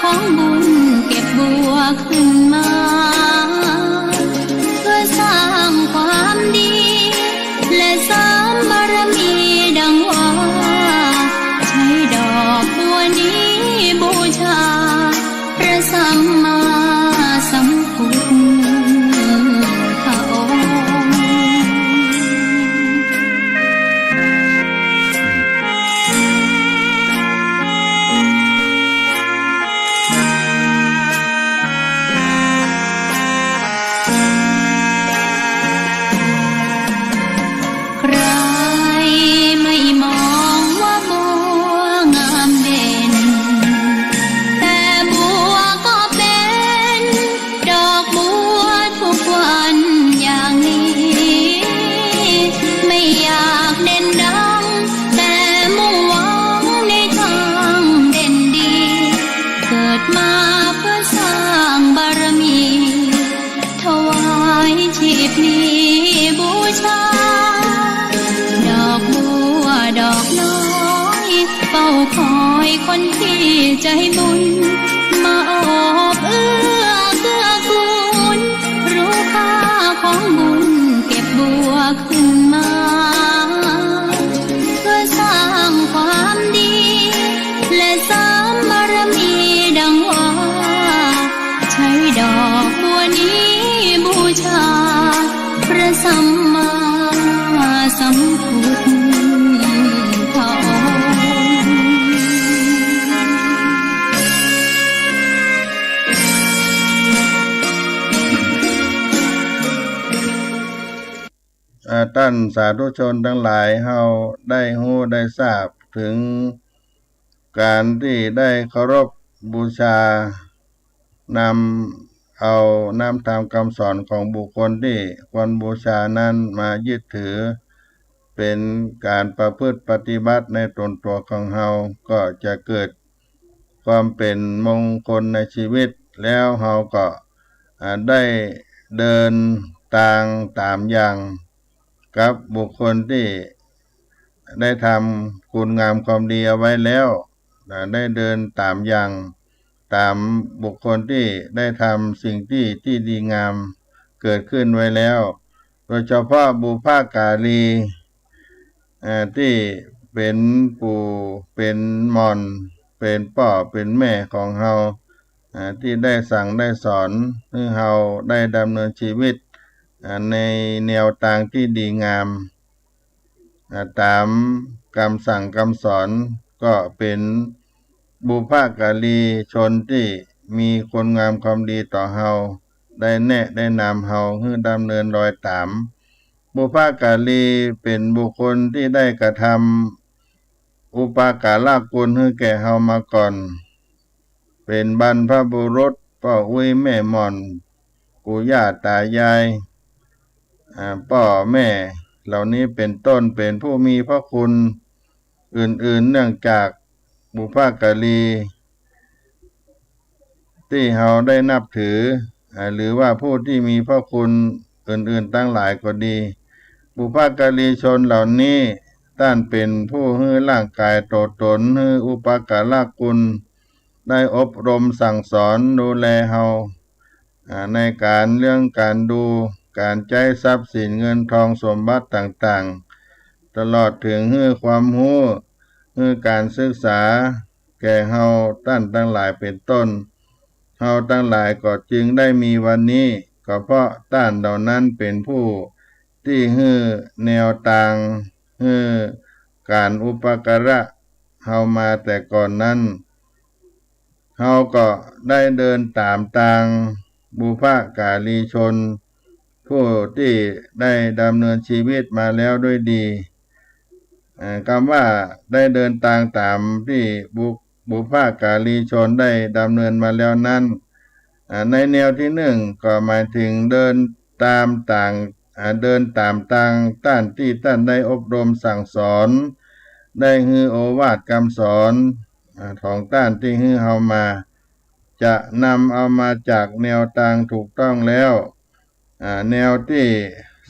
Speaker 3: ของบุญเก็บบัวขึ้นมาเพื่อสร้างความดีและเสริมบารมีดังว่าใช้ดอกบัวนี้บูชาพระสัมมาสัมพุทธแต่บัวก็เป็น อยคนที่ใจบุญมาโอบเอื้อเกื้อกูลรู้ค่าของบุญเก็บบัวขึ้นมาเพื่อสร้างความดีและสร้างบารมีดังว่าใช้ดอกบัวนี้บูชาพระสัมมาสัมพุทธองค์
Speaker 2: ท่านสาธุชนทั้งหลายเฮาได้ฮู้ได้ทราบถึงการที่ได้เคารพบูชานำเอาน้ำธรรมคำสอนของบุคคลที่ควรบูชานั้นมายึดถือเป็นการประพฤติปฏิบัติในตนตัวของเฮาก็จะเกิดความเป็นมงคลในชีวิตแล้วเฮาก็ได้เดินตามอย่างกับบุคคลที่ได้ทำคุณงามความดีเอาไว้แล้วได้เดินตามอย่างตามบุคคลที่ได้ทำสิ่งที่ดีงามเกิดขึ้นไว้แล้วโดยเฉพาะบุพการีที่เป็นปู่เป็นหม่อนเป็นพ่อเป็นแม่ของเฮาที่ได้สั่งได้สอนให้เฮาได้ดำเนินชีวิตในแนวทางที่ดีงามตามคำสั่งคำสอนก็เป็นบุพการีชนที่มีคุณงามความดีต่อเฮาได้แนะได้นำเฮาให้ดำเนินรอยตามบุพการีเป็นบุคคลที่ได้กระทำอุปการะคุณให้แก่เฮามาก่อนเป็นบรรพบุรุษพ่ออุ้ยแม่หม่อนปู่ย่าตายายพ่อแม่เหล่านี้เป็นต้นเป็นผู้มีพระคุณอื่นๆเนื่องจากบุพการีที่เฮาได้นับถือหรือว่าผู้ที่มีพระคุณอื่นๆตั้งหลายก็ดีบุพการีชนเหล่านี้ท่านเป็นผู้ให้ร่างกายโตตนให้อุปการะคุณได้อบรมสั่งสอนดูแลเฮาในเรื่องการดูการใช้ทรัพย์สินเงินทองสมบัติต่างๆตลอดถึงให้ความรู้ให้การศึกษาแก่เฮาท่านทั้งหลายเป็นต้นเฮาทั้งหลายก็จึงได้มีวันนี้ก็เพราะท่านเหล่านั้นเป็นผู้ที่ให้แนวทางให้การอุปการะเฮามาแต่ก่อนนั้นเฮาก็ได้เดินตามบุพการีชนผู้ที่ได้ดำเนินชีวิตมาแล้วด้วยดีคำว่าได้เดินตามที่บุพการีชนได้ดำเนินมาแล้วนั้นในแนวที่หนึ่งก็หมายถึงเดินตามต้านที่ท่านได้อบรมสั่งสอนได้ฮือโอวาทคำสอนของท่านที่ฮือเฮามาจะนำเอามาจากแนวทางถูกต้องแล้วแนวที่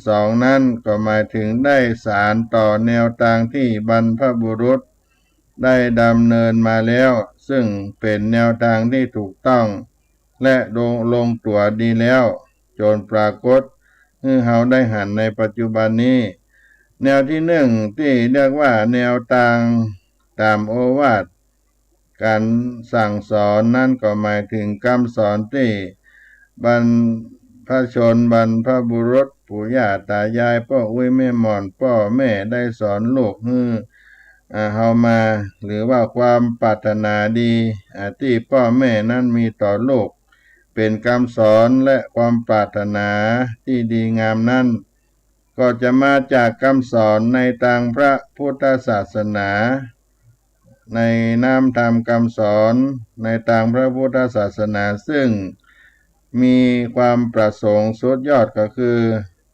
Speaker 2: สองนั้นก็หมายถึงได้สานต่อแนวทางที่บรรพบุรุษได้ดำเนินมาแล้วซึ่งเป็นแนวทางที่ถูกต้องและลงตัวดีแล้วจนปรากฏให้เฮาได้หันในปัจจุบันนี้แนวที่หนึ่งที่เรียกว่าแนวทางตามโอวาทการสั่งสอนนั่นก็หมายถึงคำสอนที่บรรพชนบรรพบุรุษปู่ย่าตายายพ่ออุ้ยแม่หม่อนพ่อแม่ได้สอนลูกให้เฮามาหรือว่าความปรารถนาดีที่พ่อแม่นั้นมีต่อลูกเป็นคำสอนและความปรารถนาที่ดีงามนั้นก็จะมาจากคำสอนในทางพระพุทธศาสนาในน้ำธรรมคำสอนในทางพระพุทธศาสนาซึ่งมีความประสงค์สุดยอดก็คือ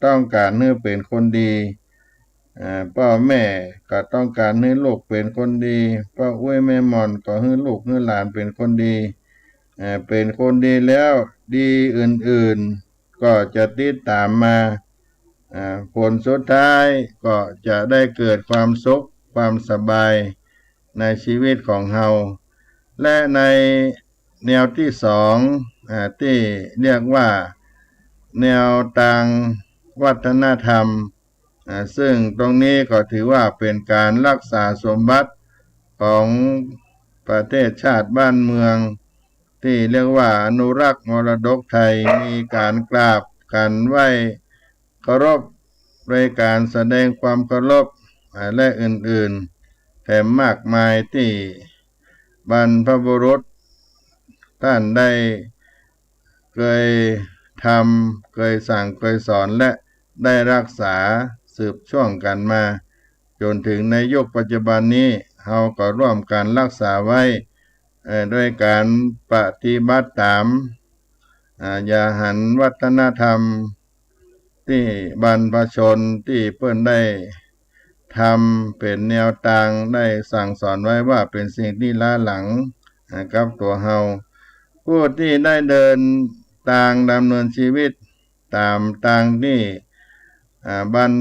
Speaker 2: ต้องการให้เป็นคนดีพ่อแม่ก็ต้องการให้ลูกเป็นคนดีพ่ออุ้ยแม่หม่อนก็ให้ลูกให้หลานเป็นคนดีเป็นคนดีแล้วดีอื่นๆก็จะติดตามมาผลสุดท้ายก็จะได้เกิดความสุขความสบาย ในชีวิตของเฮาและในแนวที่สองที่เรียกว่าแนวทางวัฒนธรรมซึ่งตรงนี้ก็ถือว่าเป็นการรักษาสมบัติของประเทศชาติบ้านเมืองที่เรียกว่าอนุรักษ์มรดกไทยมีการกราบกันไหว้เคารพในการแสดงความเคารพและอื่นๆแถมมากมายที่บรรพบุรุษท่านได้เคยทำเคยสั่งเคยสอนและได้รักษาสืบช่วงกันมาจนถึงในยุคปัจจุบันนี้เราก็ร่วมกันรักษาไว้ด้วยการปฏิบัติตามยาหันวัฒนธรรมที่บรรพชนที่เพิ่นได้ทำเป็นแนวทางได้สั่งสอนไว้ว่าเป็นสิ่งที่ล้าหลังกับตัวเฮาผู้ที่ได้เดินทางดำเนินชีวิตตามทางที่บรร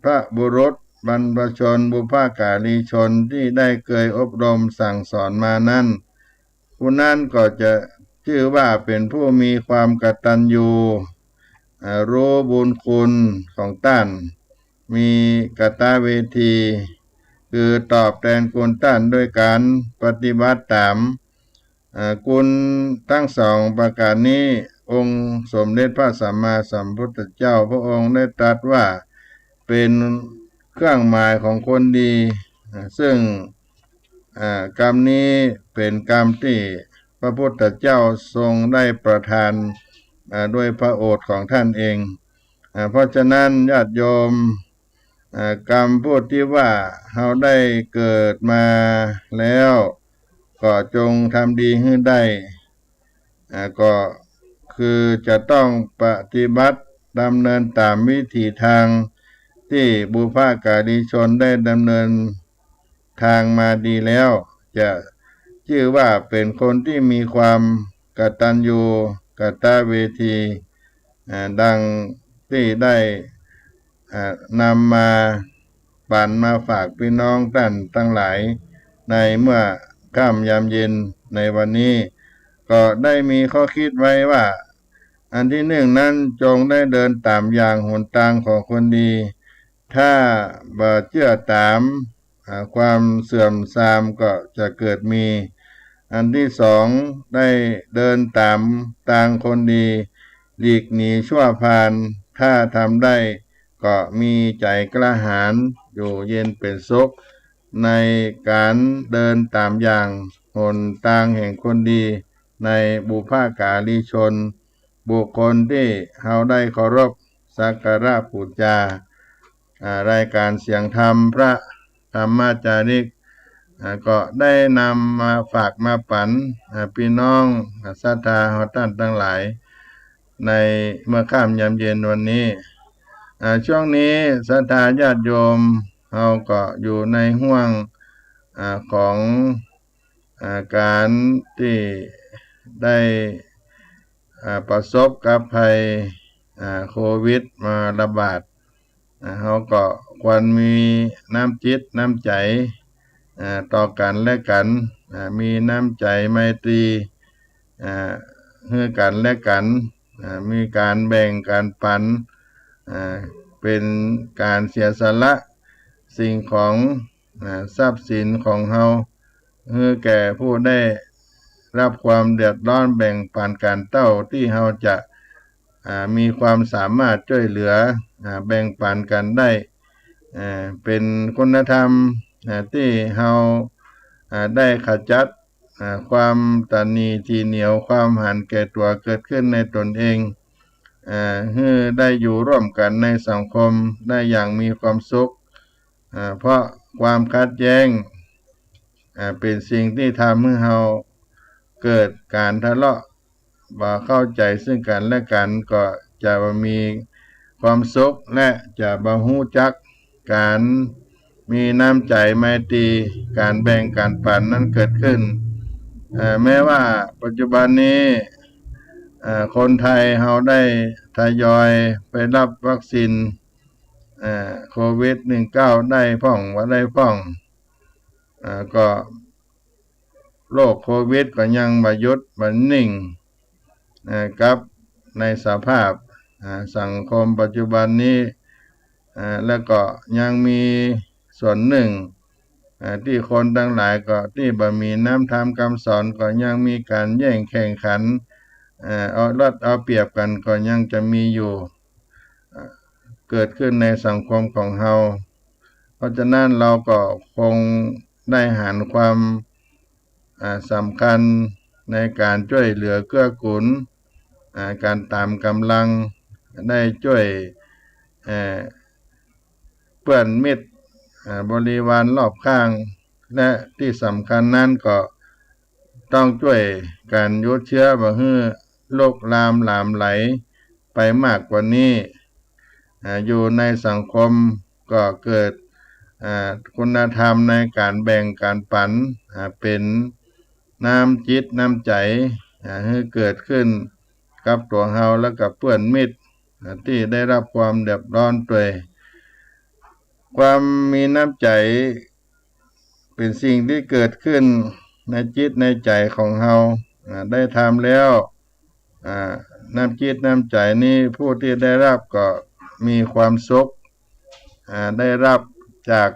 Speaker 2: พบุรุษบรรพชนบุพการีชนที่ได้เคยอบรมสั่งสอนมานั้นผู้นั้นก็จะชื่อว่าเป็นผู้มีความกตัญญูรู้บุญคุณของท่านมีกตเวทีคือตอบแทนคุณท่านด้วยการปฏิบัติตามคุณทั้งสองประการนี้องค์สมเด็จพระสัมมาสัมพุทธเจ้าพระองค์ได้ตรัสว่าเป็นเครื่องหมายของคนดีซึ่งกรรมนี้เป็นกรรมที่พระพุทธเจ้าทรงได้ประทานด้วยพระโอษฐ์ของท่านเองเพราะฉะนั้นญาติโยมกรรมพูดที่ว่าเราได้เกิดมาแล้วก็จงทำดีให้ได้ก็คือจะต้องปฏิบัติดำเนินตามวิถีทางที่บุพการีชนได้ดำเนินทางมาดีแล้วจะชื่อว่าเป็นคนที่มีความกตัญญูกตเวทีดังที่ได้นำมาปั่นมาฝากพี่น้องท่านทั้งหลายในเมื่อค่ำยามเย็นในวันนี้ก็ได้มีข้อคิดไว้ว่าอันที่หนึ่งนั้นจงได้เดินตามอย่างหนทางของคนดีถ้าบ่เชื่อตามความเสื่อมทรามก็จะเกิดมีอันที่สองได้เดินตามทางคนดีหลีกหนีชั่วพานถ้าทำได้ก็มีใจกล้าหาญอยู่เย็นเป็นสุขในการเดินตามอย่างหนทางแห่งคนดีในบุพการีชนบุคคลที่เราได้เคารพสักการะบูชารายการเสียงธรรมพระธรรมจาริกก็ได้นำมาฝากมาปันพี่น้องศรัทธาของท่านทั้งหลายในเมื่อค่ำยามเย็นวันนี้ช่วงนี้ศรัทธาญาติโยมเราก็อยู่ในห่วงของการที่ได้ประสบกับภัยโควิดมาระบาดเขาก็ควรมีน้ำจิตน้ำใจต่อกันและกันมีน้ำใจไมตรีให้กันและกันมีการแบ่งการปันเป็นการเสียสละสิ่งของทรัพย์สินของเฮาให้แก่ผู้ได้รับความเดือดร้อนแบ่งปันกันเท่าที่เฮาจะมีความสามารถช่วยเหลือแบ่งปันกันได้เป็นคุณธรรมที่เฮาได้ขจัดความตนีทีเหนียวความหันแก่ตัวเกิดขึ้นในตนเองให้ได้อยู่ร่วมกันในสังคมได้อย่างมีความสุขเพราะความขัดแย้งเป็นสิ่งที่ทำให้เฮาเกิดการทะเลาะบ่เข้าใจซึ่งกันและกันก็จะมีความสุขและจะบ่ฮู้จักการมีน้ำใจไมตรีการแบ่งการปันนั้นเกิดขึ้นแม้ว่าปัจจุบันนี้คนไทยเราได้ทยอยไปรับวัคซีนโควิด-19ได้พ่องว่าได้พ่อง ก็โรคโควิดก็ยังบ่หยุดบ่นิ่งกับในสภาพสังคมปัจจุบันนี้แล้วก็ยังมีส่วนหนึ่งที่คนทั้งหลายก็ที่บ่มีน้ำธรรมคำสอนก็ยังมีการแย่งแข่งขันเอารัดเอาเปรียบกันก็ยังจะมีอยู่เกิดขึ้นในสังคมของเฮาเพราะฉะนั้นเราก็คงได้หันความสำคัญในการช่วยเหลือเกื้อกูลการตามกำลังได้ช่วยเพื่อนมิตรบริวารรอบข้างและที่สำคัญนั้นก็ต้องช่วยการหยุดเชื้อบ่ให้โรคลามหลามไหลไปมากกว่านี้อยู่ในสังคมก็เกิดคุณธรรมในการแบ่งการปันเป็นน้ำจิตน้ำใจให้เกิดขึ้นกับตัวเฮาและกับเพื่อนมิตรที่ได้รับความเดือดร้อนด้วยความมีน้ำใจเป็นสิ่งที่เกิดขึ้นในจิตในใจของเฮาได้ทำแล้วน้ำจิตน้ำใจนี้ผู้ที่ได้รับก็มีความสุขได้รับจาก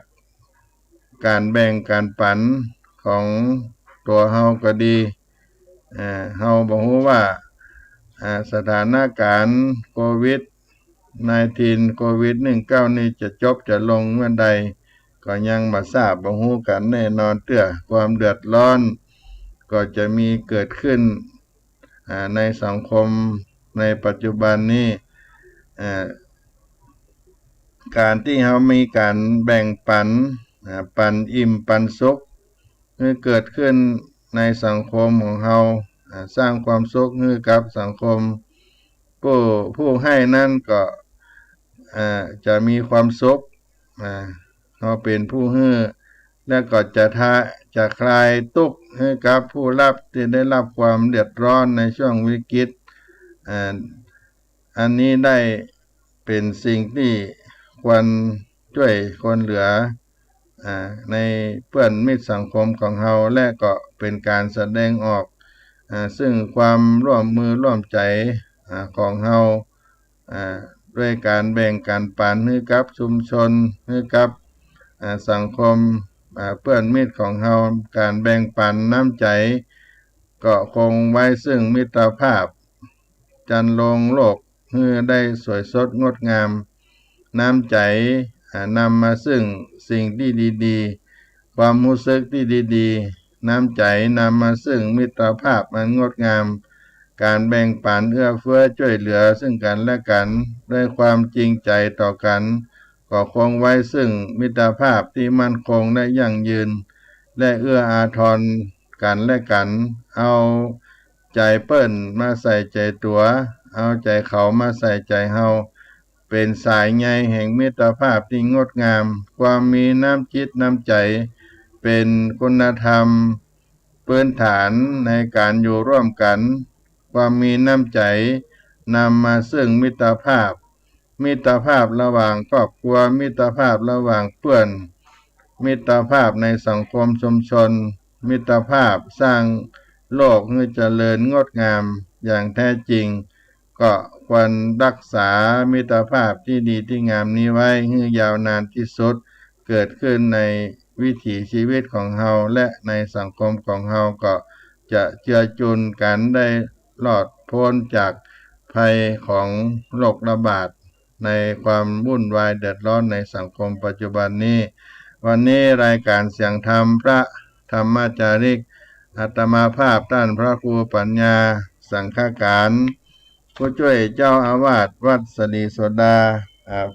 Speaker 2: การแบ่งการปันของตัวเฮาก็ดีเฮาบ่ฮู้ว่าสถานการณ์โควิด19โควิด19นี้จะจบจะลงเมื่อใดก็ยังบ่ทราบบ่ฮู้กันแน่นอนเตื้อความเดือดร้อนก็จะมีเกิดขึ้นในสังคมในปัจจุบันนี้การที่เฮามีการแบ่งปันปันอิ่มปันสุขให้เกิดขึ้นในสังคมของเฮาสร้างความสุขให้กับสังคมผู้ให้นั้นก็จะมีความสุขเฮาเป็นผู้ให้และก็จะคลายทุกข์ให้กับผู้รับที่ได้รับความเดือดร้อนในช่วงวิกฤตอันนี้ได้เป็นสิ่งที่ควรช่วยคนเหลือในเพื่อนมิตรสังคมของเฮาและก็เป็นการแสดงออกซึ่งความร่วมมือร่วมใจของเฮาด้วยการแบ่งการปันให้กับชุมชนให้กับสังคมเพื่อนมิตรของเฮาการแบ่งปันน้ำใจก็คงไว้ซึ่งมิตรภาพจันลงโลกให้ได้สวยสดงดงามน้ำใจนำมาซึ่งสิ่งที่ดีๆความรู้สึกที่ดีๆน้ำใจนำมาซึ่งมิตรภาพอันงดงามการแบ่งปันเอื้อเฟื้อช่วยเหลือซึ่งกันและกันด้วยความจริงใจต่อกันก็คงไว้ซึ่งมิตรภาพที่มั่นคงและยั่งยืนและเอื้ออาทรกันและกันเอาใจเปิ้นมาใส่ใจตัวเอาใจเขามาใส่ใจเฮาเป็นสายใยแห่งมิตรภาพที่งดงามความมีน้ำจิตน้ำใจเป็นคุณธรรมพื้นฐานในการอยู่ร่วมกันความมีน้ำใจนำมาซึ่งมิตรภาพระหว่างครอบครัวมิตรภาพระหว่างเพื่อนมิตรภาพในสังคมชุมชนมิตรภาพสร้างโลกให้เจริญงดงามอย่างแท้จริงก็ควรรักษามิตรภาพที่ดีที่งามนี้ไว้ให้ยาวนานที่สุดเกิดขึ้นในวิถีชีวิตของเฮาและในสังคมของเฮาก็จะเจือจุนกันได้รอดพ้นจากภัยของโรคระบาดในความวุ่นวายเดือดร้อนในสังคมปัจจุบันนี้วันนี้รายการเสียงธรรมพระธรรมจาริกอาตมาภาพท่านพระครูปัญญาสังฆการผู้ช่วยเจ้าอาวาสวัดสลีโสดา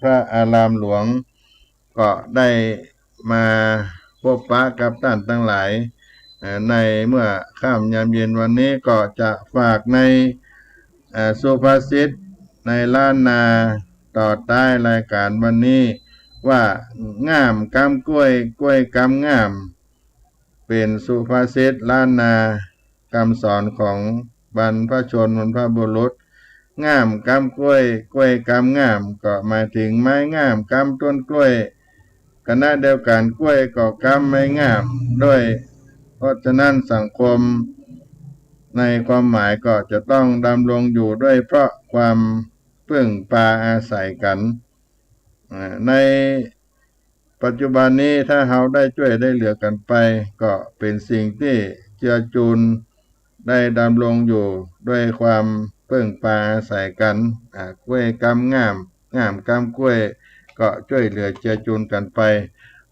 Speaker 2: พระอารามหลวงก็ได้มาพบปะกับท่านทั้งหลายในเมื่อค่ำยามเย็นวันนี้ก็จะฝากในสุภาษิตในล้านนาต่อท้ายรายการวันนี้ว่างามกำกล้วยกล้วยกำงามเป็นสุภาษิตล้านนาคำสอนของบรรพชนบรรพบุรุษงามกำกล้วยกล้วยกำงามก็หมายถึงไม้งามกำต้นกล้วย คณะเดียวกันกล้วยก่อกรรมไม่งามด้วยเพราะฉะนั้นสังคมในความหมายก็จะต้องดำรงอยู่ด้วยเพราะความพึ่งพาอาศัยกันในปัจจุบันนี้ถ้าเราได้ช่วยได้เหลือกันไปก็เป็นสิ่งที่เจือจุนได้ดำรงอยู่ด้วยความพึ่งพาอาศัยกันกล้วยกำงามกำกล้วยก็ช่วยเหลือเจือจุนกันไป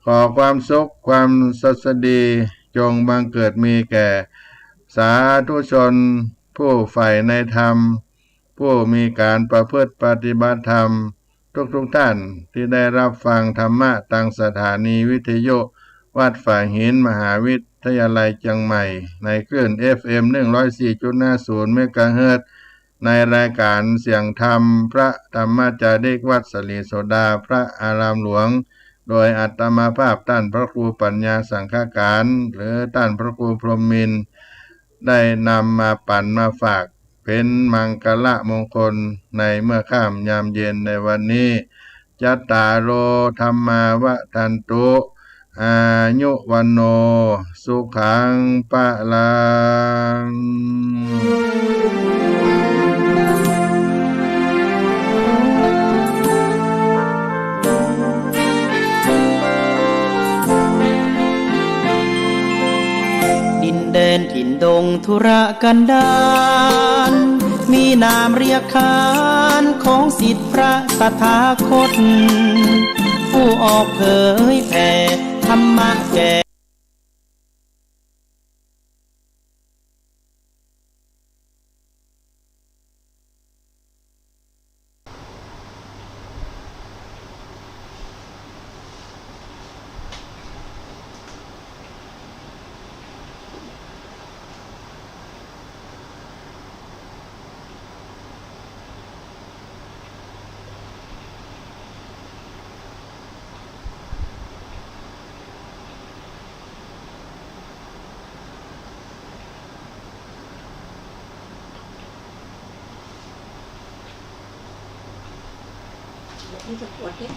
Speaker 2: ขอความสุขความสัสดีจงบังเกิดมีแก่สาธุชนผู้ใฝ่ในธรรมผู้มีการประพฤติปฏิบัติธรรมทุกท่านที่ได้รับฟังธรรมะทางสถานีวิทยุวัดฝ่ายหินมหาวิทยาลัยเชียงใหม่ในคลื่น FM 104.50 เมกะเฮิรตซ์ในรายการเสียงธรรมพระธรรมจาริกวัดสลีโสดาพระอารามหลวงโดยอัตมาภาพท่านพระครูปัญญาสังฆการหรือท่านพระครูพรหมินทร์ได้นำมาปั่นมาฝากเป็นมังคละมงคลในเมื่อค่ำยามเย็นในวันนี้จัตตารโอธัมมาวทันตุอายุวันโนสุขังปะลัง
Speaker 4: ดินแดนถิ่นดงธุรกันดารมีนามเรียกขานของสิทธิพระตถาคตผู้ออกเผยแผ่ธรรมะแก่
Speaker 5: ที่จะปวดที่